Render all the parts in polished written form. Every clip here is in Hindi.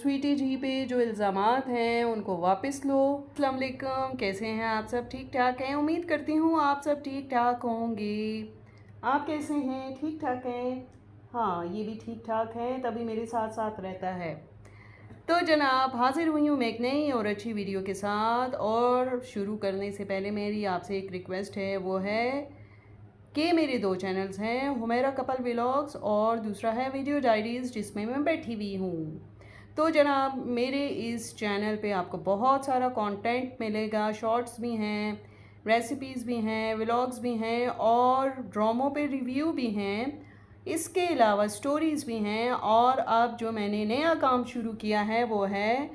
स्वीटी जी पे जो इल्ज़ामात हैं उनको वापस लो। अस्सलाम वालेकुम, कैसे हैं आप सब? ठीक ठाक हैं? उम्मीद करती हूँ आप सब ठीक ठाक होंगे। आप कैसे हैं? ठीक ठाक हैं? हाँ, ये भी ठीक ठाक है, तभी मेरे साथ साथ रहता है। तो जनाब, हाजिर हुई हूँ मैं एक नई और अच्छी वीडियो के साथ। और शुरू करने से पहले मेरी आपसे एक रिक्वेस्ट है, वो है कि मेरे दो चैनल्स हैं, हुमैरा कपल व्लॉग्स और दूसरा है वीडियो डायरीज़, जिसमें मैं बैठी हुई हूँ। तो जनाब, मेरे इस चैनल पे आपको बहुत सारा कंटेंट मिलेगा। शॉर्ट्स भी हैं, रेसिपीज़ भी हैं, व्लॉग्स भी हैं और ड्रामों पे रिव्यू भी हैं। इसके अलावा स्टोरीज़ भी हैं। और अब जो मैंने नया काम शुरू किया है वो है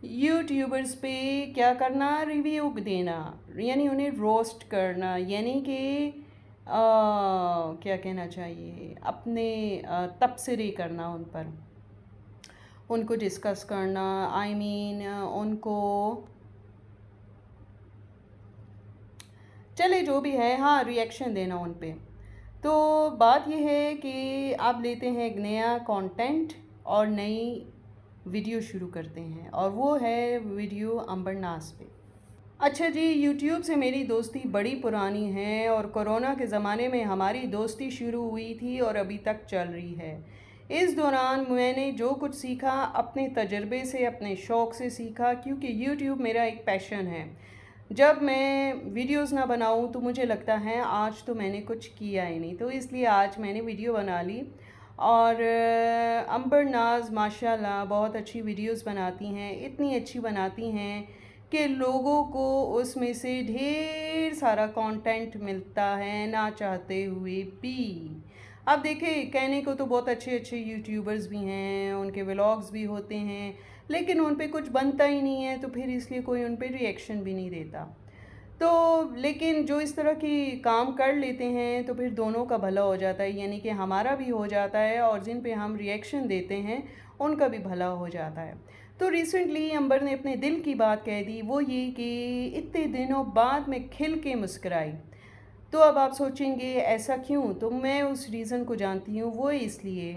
यूट्यूबर्स पे क्या करना, रिव्यू देना, यानी उन्हें रोस्ट करना, यानी कि क्या कहना चाहिए, अपने तबसरे करना उन पर, उनको डिस्कस करना, उनको चले जो भी है, हाँ, रिएक्शन देना उन पे। तो बात यह है कि आप लेते हैं एक नया कंटेंट और नई वीडियो शुरू करते हैं, और वो है वीडियो अंबर नाज पे। अच्छा जी, यूट्यूब से मेरी दोस्ती बड़ी पुरानी है और कोरोना के ज़माने में हमारी दोस्ती शुरू हुई थी और अभी तक चल रही है। इस दौरान मैंने जो कुछ सीखा अपने तजर्बे से, अपने शौक़ से सीखा, क्योंकि यूट्यूब मेरा एक पैशन है। जब मैं वीडियोस ना बनाऊं तो मुझे लगता है आज तो मैंने कुछ किया ही नहीं, तो इसलिए आज मैंने वीडियो बना ली। और अंबर नाज माशाल्लाह बहुत अच्छी वीडियोस बनाती हैं, इतनी अच्छी बनाती हैं कि लोगों को उसमें से ढेर सारा कंटेंट मिलता है ना चाहते हुए भी। अब देखिए, कहने को तो बहुत अच्छे अच्छे यूट्यूबर्स भी हैं, उनके व्लॉग्स भी होते हैं, लेकिन उन पे कुछ बनता ही नहीं है, तो फिर इसलिए कोई उन पे रिएक्शन भी नहीं देता। तो लेकिन जो इस तरह की काम कर लेते हैं तो फिर दोनों का भला हो जाता है, यानी कि हमारा भी हो जाता है और जिन पे हम रिएक्शन देते हैं उनका भी भला हो जाता है। तो रिसेंटली अंबर ने अपने दिल की बात कह दी, वो ये कि इतने दिनों बाद मैं खिल के मुस्कराई। तो अब आप सोचेंगे ऐसा क्यों, तो मैं उस रीज़न को जानती हूँ। वो इसलिए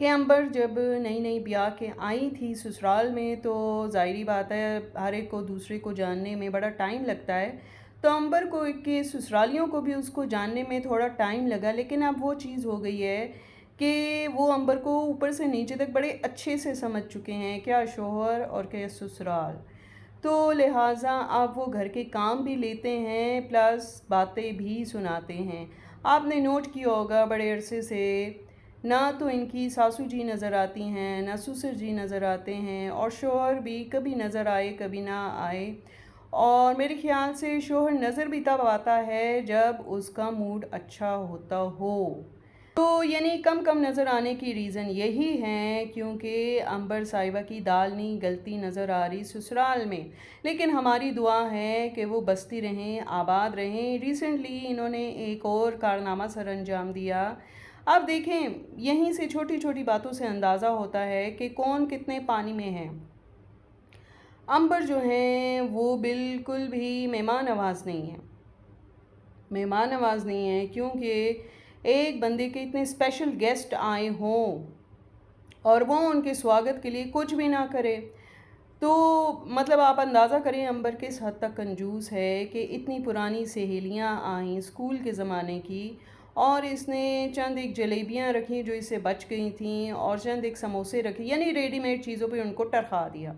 कि अंबर जब नई नई ब्याह के आई थी ससुराल में, तो ज़ाहिरी बात है हर एक को दूसरे को जानने में बड़ा टाइम लगता है। तो अंबर को के ससुरालियों को भी उसको जानने में थोड़ा टाइम लगा, लेकिन अब वो चीज़ हो गई है कि वो अंबर को ऊपर से नीचे तक बड़े अच्छे से समझ चुके हैं, क्या शोहर और क्या ससुराल। तो लिहाजा अब वो घर के काम भी लेते हैं प्लस बातें भी सुनाते हैं। आपने नोट किया होगा बड़े अरसे से ना तो इनकी सासू जी नज़र आती हैं, ना ससुर जी नज़र आते हैं, और शोहर भी कभी नज़र आए कभी ना आए। और मेरे ख़्याल से शोहर नज़र भी तब आता है जब उसका मूड अच्छा होता हो। तो यानी कम कम नज़र आने की रीज़न यही है क्योंकि अंबर साहिबा की दाल नहीं गलती नज़र आ रही ससुराल में। लेकिन हमारी दुआ है कि वो बसती रहें, आबाद रहें। रिसेंटली इन्होंने एक और कारनामा सर अंजाम दिया। अब देखें, यहीं से छोटी छोटी बातों से अंदाज़ा होता है कि कौन कितने पानी में है। अंबर जो हैं वो बिल्कुल भी मेहमान नवाज़ नहीं है, मेहमान नवाज़ नहीं है, क्योंकि एक बंदे के इतने स्पेशल गेस्ट आए हों और वो उनके स्वागत के लिए कुछ भी ना करे, तो मतलब आप अंदाज़ा करें अंबर किस हद तक कंजूस है कि इतनी पुरानी सहेलियां आईं स्कूल के ज़माने की, और इसने चंद एक जलेबियां रखी जो इससे बच गई थीं और चंद एक समोसे रखे, यानी रेडीमेड चीज़ों पे उनको टरखा दिया।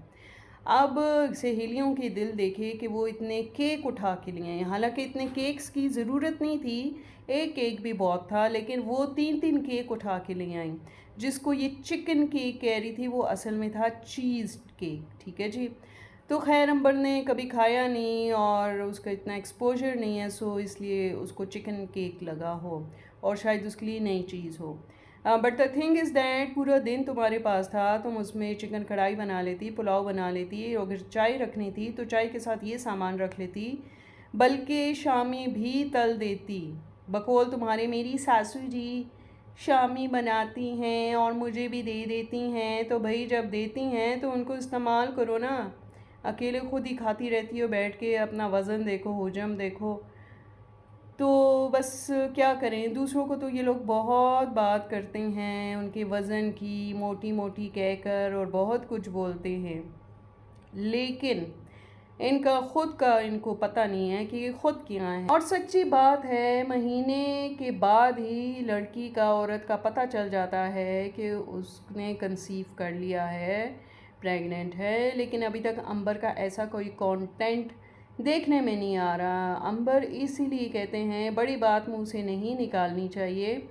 अब सहेलियों की दिल देखे कि वो इतने केक उठा के लिए आए, हालांकि इतने केक्स की ज़रूरत नहीं थी, एक केक भी बहुत था, लेकिन वो तीन तीन केक उठा के ले आई। जिसको ये चिकन केक कह रही थी वो असल में था चीज़ केक, ठीक है जी। तो खैर अंबर ने कभी खाया नहीं और उसका इतना एक्सपोजर नहीं है, सो इसलिए उसको चिकन केक लगा हो और शायद उसके लिए नई चीज़ हो। But the thing is that पूरा दिन तुम्हारे पास था, तुम उसमें चिकन कढ़ाई बना लेती, पुलाव बना लेती, और अगर चाय रखनी थी तो चाय के साथ ये सामान रख लेती, बल्कि शामी भी तल देती। बकौल तुम्हारे मेरी सासू जी शामी बनाती हैं और मुझे भी दे देती हैं, तो भाई जब देती हैं तो उनको इस्तेमाल करो ना। अकेले खुद ही खाती रहती हो बैठ के, अपना वज़न देखो, हुजम देखो। तो बस क्या करें, दूसरों को तो ये लोग बहुत बात करते हैं उनके वज़न की, मोटी मोटी कहकर, और बहुत कुछ बोलते हैं, लेकिन इनका खुद का इनको पता नहीं है कि ये खुद क्या है। और सच्ची बात है, महीने के बाद ही लड़की का, औरत का पता चल जाता है कि उसने कंसीव कर लिया है, प्रेग्नेंट है। लेकिन अभी तक अंबर का ऐसा कोई कंटेंट देखने में नहीं आ रहा। अंबर इसीलिए कहते हैं बड़ी बात मुंह से नहीं निकालनी चाहिए,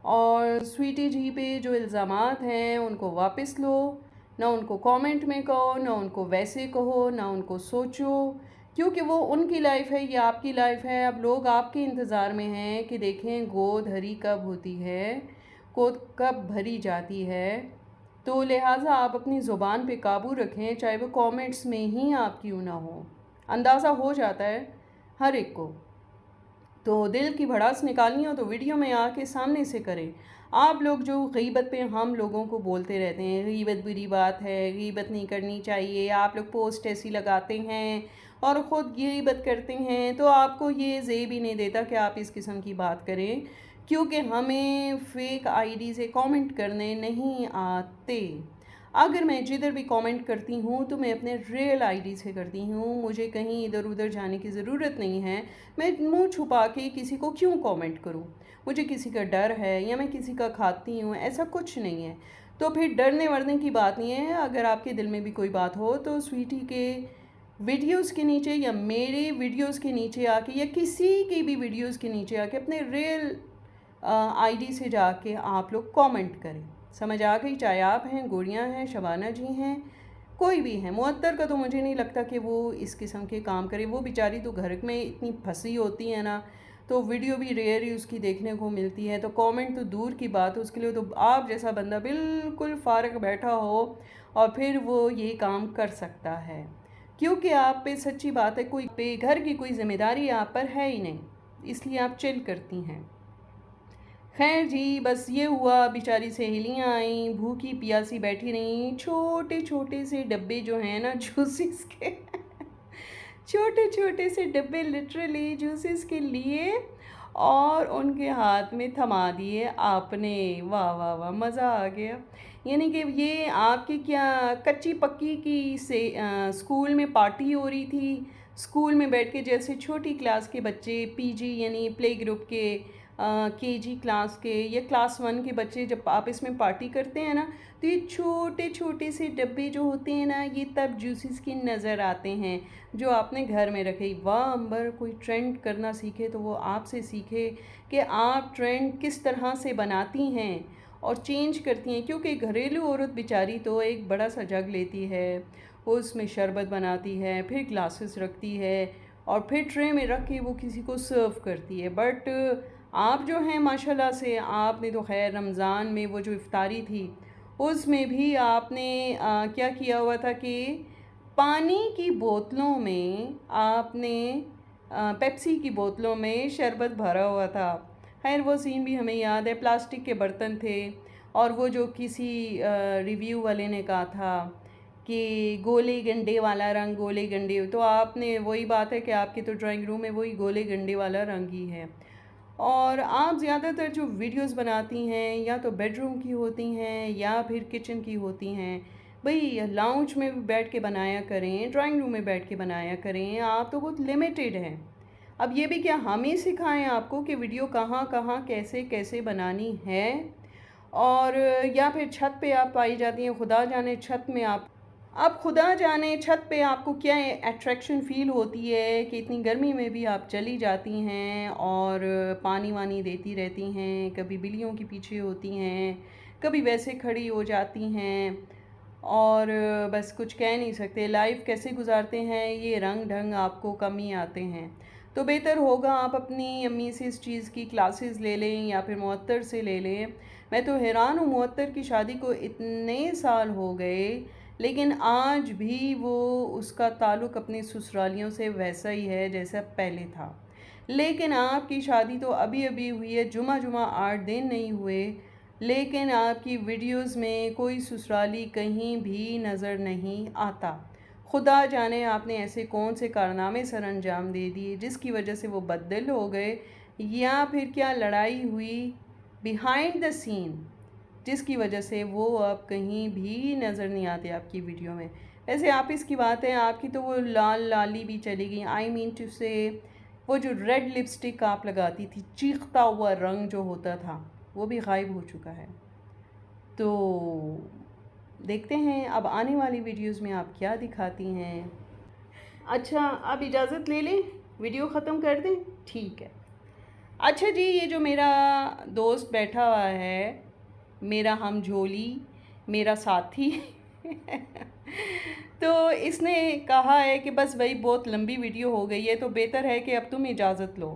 और स्वीटी जी पे जो इल्ज़ामात हैं उनको वापस लो, ना उनको कमेंट में कहो, ना उनको वैसे कहो, ना उनको सोचो, क्योंकि वो उनकी लाइफ है, ये आपकी लाइफ है। अब लोग आपके इंतज़ार में हैं कि देखें गोद हरी कब होती है, गोद कब भरी जाती है। तो लिहाजा आप अपनी ज़ुबान पे काबू रखें, चाहे वो कमेंट्स में ही आप क्यों ना हो। अंदाज़ा हो जाता है हर एक को। तो दिल की भड़ास निकालनी हो तो वीडियो में आके सामने से करें। आप लोग जो गीबत पे हम लोगों को बोलते रहते हैं, गीबत बुरी बात है, गीबत नहीं करनी चाहिए, आप लोग पोस्ट ऐसी लगाते हैं और ख़ुद गीबत करते हैं, तो आपको ये ज़ेब ही नहीं देता कि आप इस किस्म की बात करें, क्योंकि हमें फ़ेक आईडी से कमेंट करने नहीं आते। अगर मैं जिधर भी कमेंट करती हूँ तो मैं अपने रियल आईडी से करती हूँ, मुझे कहीं इधर उधर जाने की ज़रूरत नहीं है। मैं मुंह छुपा के किसी को क्यों कमेंट करूँ, मुझे किसी का डर है या मैं किसी का खाती हूँ, ऐसा कुछ नहीं है। तो फिर डरने वरने की बात नहीं है। अगर आपके दिल में भी कोई बात हो तो स्वीटी के वीडियोस के नीचे या मेरे वीडियोस के नीचे आके या किसी की भी वीडियोस के नीचे आके अपने रियल आईडी से जाके आप लोग कमेंट करें। समझ आ गई? चाहे आप हैं, गुड़िया हैं, शबाना जी हैं, कोई भी है। मुअत्तर का तो मुझे नहीं लगता कि वो इस किस्म के काम करे। वो बेचारी तो घर में इतनी फंसी होती है ना, तो वीडियो भी रेयर ही उसकी देखने को मिलती है, तो कमेंट तो दूर की बात है। उसके लिए तो आप जैसा बंदा बिल्कुल फ़ारग बैठा हो और फिर वो ये काम कर सकता है, क्योंकि आप पे सच्ची बात है कोई पे घर की कोई ज़िम्मेदारी आप पर है ही नहीं, इसलिए आप चिल करती हैं। खैर जी, बस ये हुआ, बेचारी सहेलियाँ आईं, भूखी प्यासी बैठी रहीं, छोटे छोटे से डब्बे जो हैं ना जूसेस के छोटे छोटे से डब्बे लिटरली जूसेस के लिए, और उनके हाथ में थमा दिए आपने। वाह वाह वाह, मज़ा आ गया। यानी कि ये आपकी क्या कच्ची पक्की की से स्कूल में पार्टी हो रही थी, स्कूल में बैठ के जैसे छोटी क्लास के बच्चे, पीजी यानी प्ले ग्रुप के, केजी क्लास के या क्लास 1 के बच्चे जब आपस में पार्टी करते हैं ना, तो ये छोटे छोटे से डब्बे जो होते हैं ना, ये तब जूसेस की नज़र आते हैं जो आपने घर में रखे। वाह अंबर, कोई ट्रेंड करना सीखे तो वो आपसे सीखे कि आप ट्रेंड किस तरह से बनाती हैं और चेंज करती हैं, क्योंकि घरेलू औरत बेचारी तो एक बड़ा सा जग लेती है, उसमें शरबत बनाती है, फिर ग्लासेस रखती है और फिर ट्रे में रख के वो किसी को सर्व करती है। बट आप जो हैं माशाल्लाह से, आपने तो खैर रमज़ान में वो जो इफ्तारी थी उसमें भी आपने क्या किया हुआ था कि पानी की बोतलों में आपने पेप्सी की बोतलों में शरबत भरा हुआ था। खैर वो सीन भी हमें याद है, प्लास्टिक के बर्तन थे और वो जो किसी रिव्यू वाले ने कहा था कि गोले गंडे वाला रंग, गोले गंडे, तो आपने वही बात है कि आपके तो ड्राइंग रूम में वही गोले गंडे वाला रंग ही है। और आप ज़्यादातर जो वीडियोस बनाती हैं या तो बेडरूम की होती हैं या फिर किचन की होती हैं, भाई लाउंज में भी बैठ के बनाया करें, ड्राइंग रूम में बैठ के बनाया करें। आप तो बहुत लिमिटेड हैं। अब ये भी क्या हम ही सिखाएं आपको कि वीडियो कहाँ कहाँ कैसे कैसे बनानी है? और या फिर छत पे आप पाई जाती हैं, खुदा जाने छत में आप खुदा जाने छत पे आपको क्या अट्रैक्शन फ़ील होती है कि इतनी गर्मी में भी आप चली जाती हैं और पानी वानी देती रहती हैं, कभी बिल्लियों के पीछे होती हैं, कभी वैसे खड़ी हो जाती हैं, और बस कुछ कह नहीं सकते। लाइफ कैसे गुजारते हैं, ये रंग ढंग आपको कम ही आते हैं। तो बेहतर होगा आप अपनी अम्मी से इस चीज़ की क्लासेस ले लें या फिर मुअत्तर से ले लें। मैं तो हैरान हूँ, मुअत्तर की शादी को इतने साल हो गए लेकिन आज भी वो उसका ताल्लुक़ अपने ससुरालियों से वैसा ही है जैसा पहले था। लेकिन आपकी शादी तो अभी अभी हुई है, जुमा जुमा 8 दिन नहीं हुए, लेकिन आपकी वीडियोस में कोई ससुराली कहीं भी नज़र नहीं आता। खुदा जाने आपने ऐसे कौन से कारनामे सर अंजाम दे दिए जिसकी वजह से वो बददिल हो गए या फिर क्या लड़ाई हुई बिहाइंड द सीन, जिसकी वजह से वो अब कहीं भी नज़र नहीं आते आपकी वीडियो में। वैसे आप इसकी बात है, आपकी तो वो लाल लाली भी चली गई। आई मीन टू से वो जो रेड लिपस्टिक आप लगाती थी, चीखता हुआ रंग जो होता था, वो भी गायब हो चुका है। तो देखते हैं अब आने वाली वीडियोस में आप क्या दिखाती हैं। अच्छा, आप इजाज़त ले लें, वीडियो ख़त्म कर दें? ठीक है। अच्छा जी, ये जो मेरा दोस्त बैठा हुआ है, मेरा हमझोली, मेरा साथी तो इसने कहा है कि बस भाई बहुत लंबी वीडियो हो गई है, तो बेहतर है कि अब तुम इजाज़त लो।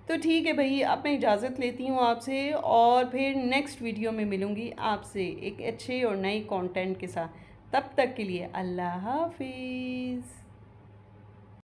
तो ठीक है भाई, अब मैं इजाज़त लेती हूँ आपसे, और फिर नेक्स्ट वीडियो में मिलूँगी आपसे एक अच्छे और नए कंटेंट के साथ। तब तक के लिए अल्लाह हाफिज़।